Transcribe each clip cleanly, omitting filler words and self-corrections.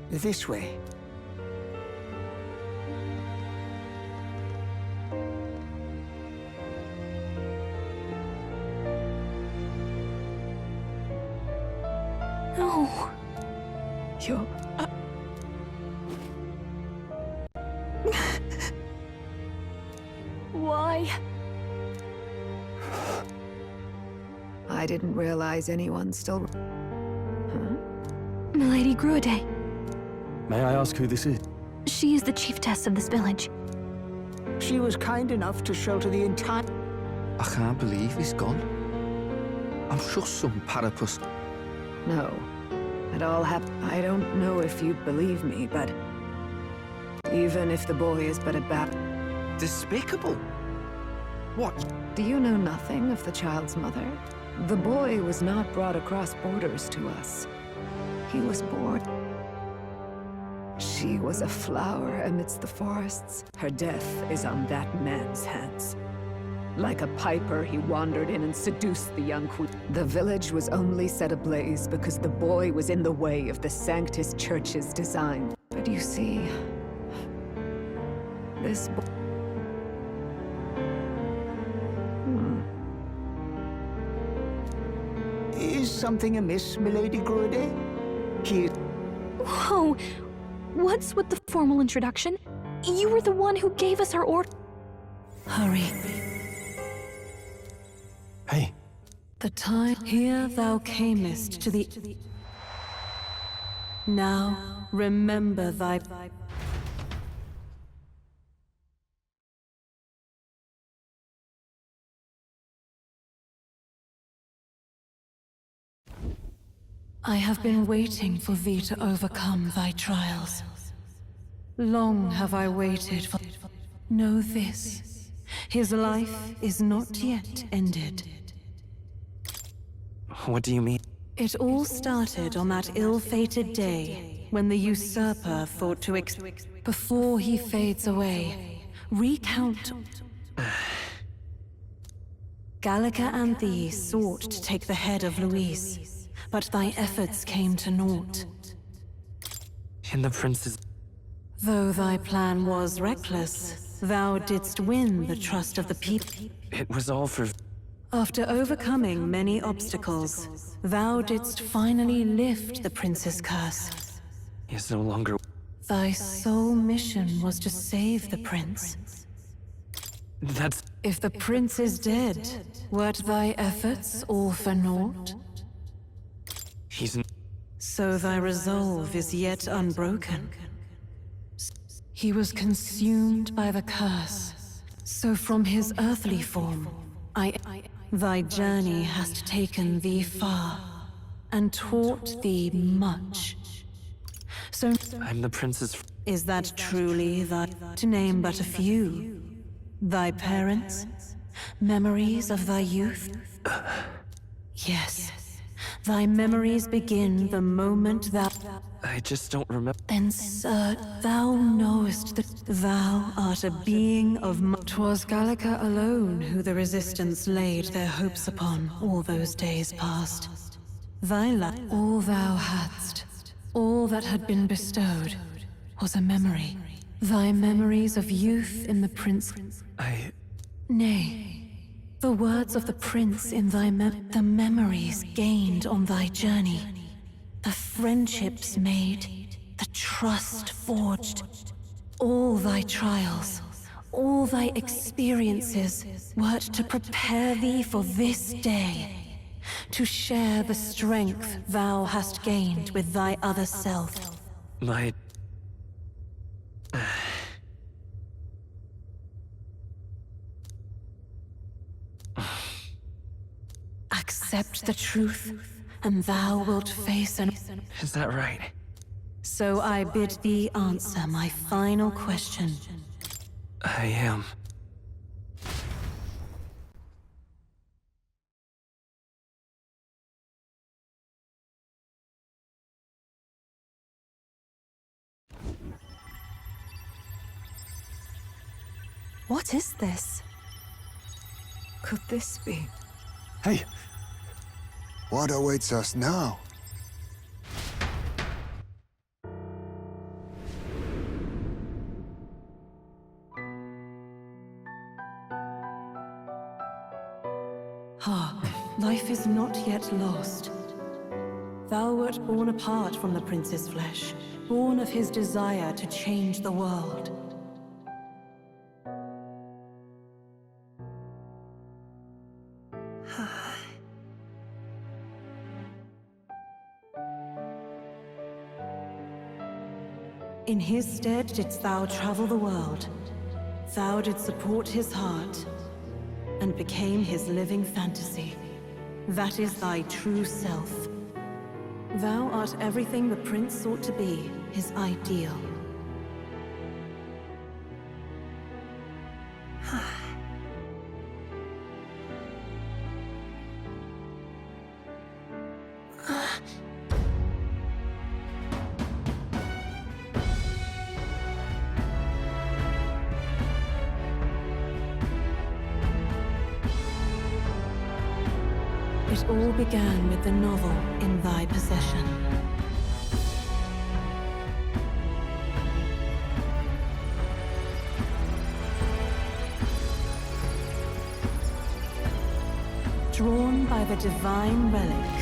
This way. No. You're... Why? I didn't realize anyone still... Milady Gruade. May I ask who this is? She is the chiefess of this village. She was kind enough to shelter the entire... I can't believe he's gone. I'm just some parapus. No. It all happened. I don't know if you'd believe me, but... even if the boy is but a bab... Despicable. What? Do you know nothing of the child's mother? The boy was not brought across borders to us. He was born. She was a flower amidst the forests. Her death is on that man's hands. Like a piper, he wandered in and seduced the young queen. The village was only set ablaze because the boy was in the way of the Sanctus Church's design. But you see, this boy... Is something amiss, Milady Gruade? He... Whoa! What's with the formal introduction? You were the one who gave us our order. Hurry. Hey. The time here thou camest to the... Now remember thy... I have been waiting for thee to overcome thy trials. Long have I waited for... Know this. His life is not yet ended. What do you mean? It all started on that ill-fated day when the usurper thought to before he fades away, recount... Gallica and thee sought to take the head of Louise. But thy efforts came to naught. And the prince's... Though thy plan was reckless, thou didst win the trust of the people. It was all for... After overcoming many obstacles, thou didst finally lift the prince's curse. He is no longer... Thy sole mission was to save the prince. That's... If the prince is dead, wert thy efforts all for naught? He's... So thy resolve is yet unbroken. He was consumed by the curse. So from his earthly form, thy journey hast taken thee far, and taught thee much. So I'm the prince's... Is that truly thy... To name but a few? Thy parents? Memories of thy youth? Yes. Thy memories begin the moment thou... I just don't remember... Then, sir, thou knowest that thou art a being of... 'Twas Gallica alone who the Resistance laid their hopes upon all those days past. Thy life, all thou hadst, all that had been bestowed, was a memory. Thy memories of youth in the prince... Nay. The words of the prince in thy the memories gained on thy journey, the friendships made, the trust forged, all thy trials, all thy experiences wert to prepare thee for this day, to share the strength thou hast gained with thy other self. My... Accept the truth, and thou wilt face an... Is that right? So I bid thee answer my final question. I am. What is this? Could this be? Hey! What awaits us now? Hark, life is not yet lost. Thou wert born apart from the prince's flesh, born of his desire to change the world. In his stead didst thou travel the world. Thou didst support his heart, and became his living fantasy. That is thy true self. Thou art everything the prince sought to be, his ideal. It all began with the novel in thy possession. Drawn by the divine relic,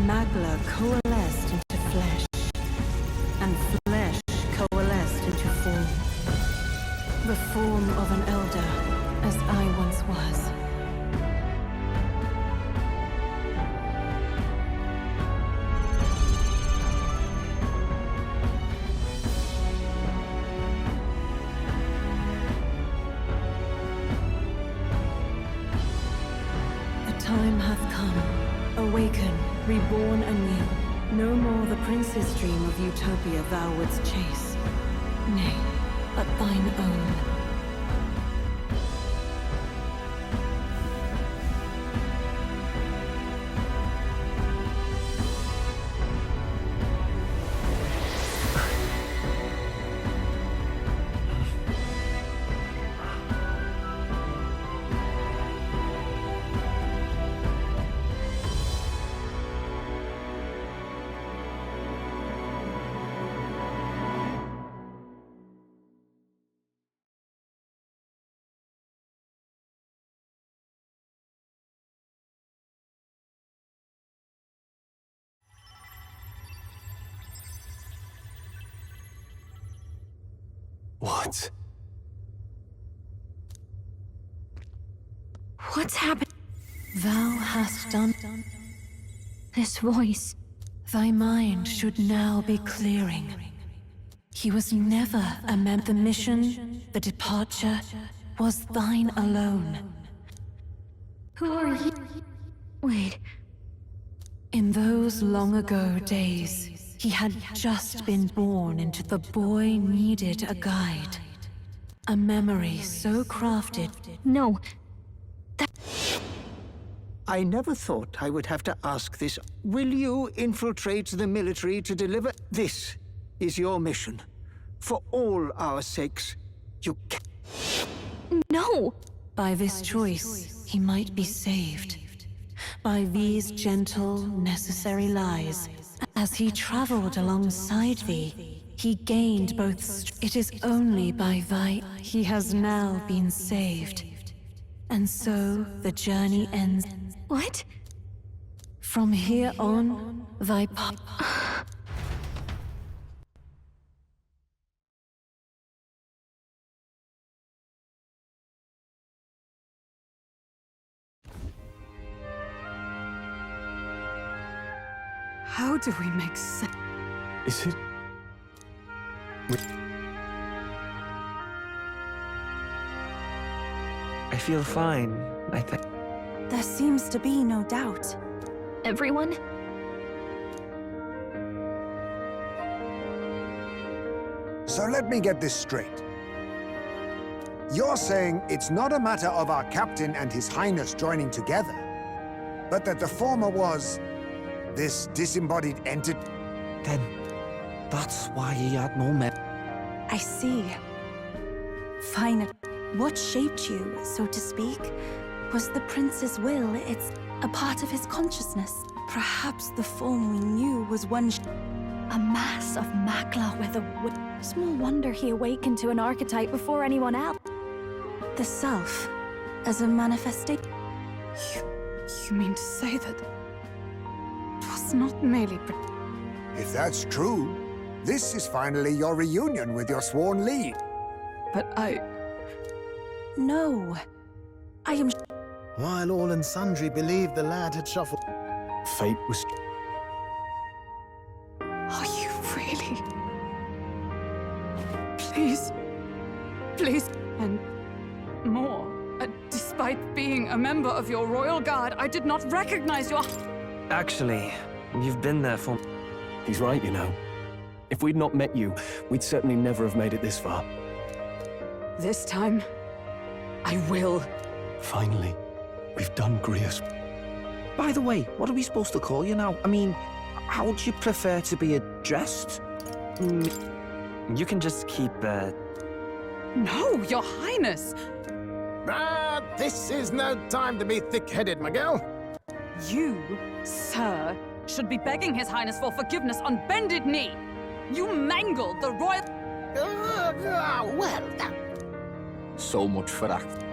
Magla coalesced into flesh, and flesh coalesced into form. The form of an Elda, as I once was. Time hath come. Awaken, reborn anew. No more the prince's dream of utopia thou wouldst chase. Nay, but thine own. What? What's happened? Thou hast done. This voice. Thy mind should now be clearing. He was never a man. The mission, the departure, was thine alone. Who are you? Wait. In those long ago days, he had just been born into the boy needed a guide. A memory so crafted. No. I never thought I would have to ask this. Will you infiltrate the military to deliver? This is your mission. For all our sakes, you can. No! By this choice, he might be saved. By these gentle, necessary lies, as he traveled alongside thee, he gained both. It is only by thy. He has now been saved. And so the journey ends. What? From here on, thy How do we make sense? Is it? I feel fine, I think. There seems to be no doubt. Everyone? So let me get this straight. You're saying it's not a matter of our captain and His Highness joining together, but that the former was this disembodied entity? Then, that's why he had no memory. I see. Fine. What shaped you, so to speak, was the prince's will. It's a part of his consciousness. Perhaps the form we knew was one A mass of Makla with a small wonder he awakened to an archetype before anyone else. the self, as a manifestation. You mean to say that it was not merely... If that's true, this is finally your reunion with your sworn lead. But I... No. I am... While all and sundry believed the lad had shuffled, fate was... Are you really? Please. Please. And more. Despite being a member of your royal guard, I did not recognize your... Actually, you've been there for... He's right, you know. If we'd not met you, we'd certainly never have made it this far. This time, I will. Finally, we've done Grius. By the way, what are we supposed to call you now? I mean, how would you prefer to be addressed? You can just keep, No, Your Highness! This is no time to be thick-headed, Miguel. You, sir, should be begging His Highness for forgiveness on bended knee. You mangled the royal... Well, So much for that.